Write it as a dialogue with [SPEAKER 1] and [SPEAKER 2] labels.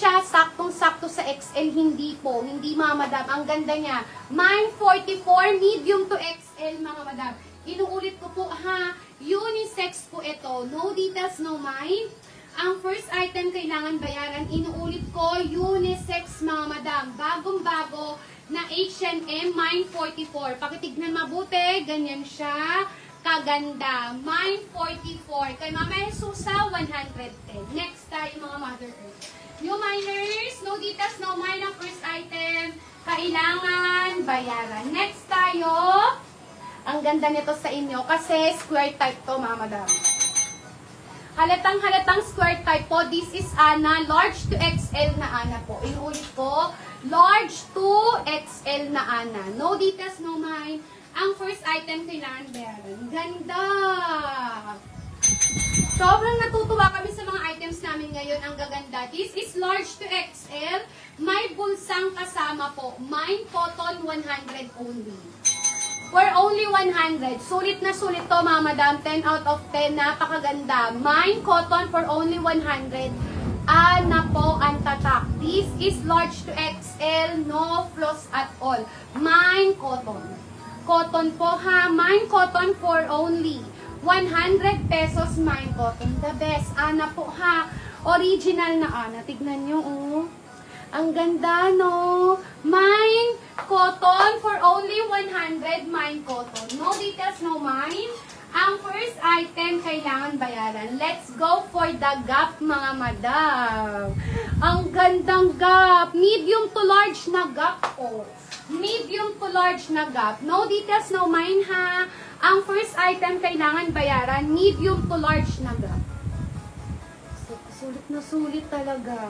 [SPEAKER 1] siya saktong-sakto sa XL, hindi po. Hindi mga madam. Ang ganda niya. Mine 44, medium to XL mga madam. Inuulit ko po ha. Unisex po ito. No details, no mine. Ang first item kailangan bayaran. Inuulit ko, unisex mga madam. Bagong-bago na H&M Mine 44. Pakitignan mabuti. Ganyan siya. Kaganda. Mine 44. Kay Mama Susa, 110. Next tayo mga Mother Earth. New miners, no details, no mine ang first item. Kailangan bayaran. Next tayo. Ang ganda nito sa inyo kasi square type to mga madam. Halatang square type po. This is Ana. Large to XL na Ana po. Inuulit ko. Large to XL na Ana. No details, no mine. Ang first item kailangan bayaran. Ganda! Sobrang natutuwa kami sa mga items namin ngayon. Ang gaganda. This is large to XL. May bulsang kasama po. Mine cotton 100 only. For only 100. Sulit na sulit to mga madam. 10 out of 10. Napakaganda. Mine cotton for only 100. Ana po ang tatak. This is large to XL. No flaws at all. Mine cotton. Cotton po ha. Mine cotton for only 100 pesos. Mine cotton. The best. Ana po ha. Original na Ana. Tignan nyo oh. Ang ganda no. Mine cotton for only 100. Mine cotton. No details, no mine. Ang first item kailangan bayaran. Let's go for the Gap mga madam. Ang gandang Gap. Medium to large na Gap oh. Medium to large na Gap. No details, no mine ha. Ang first item kailangan bayaran. Medium to large na Gap. Sulit na sulit talaga.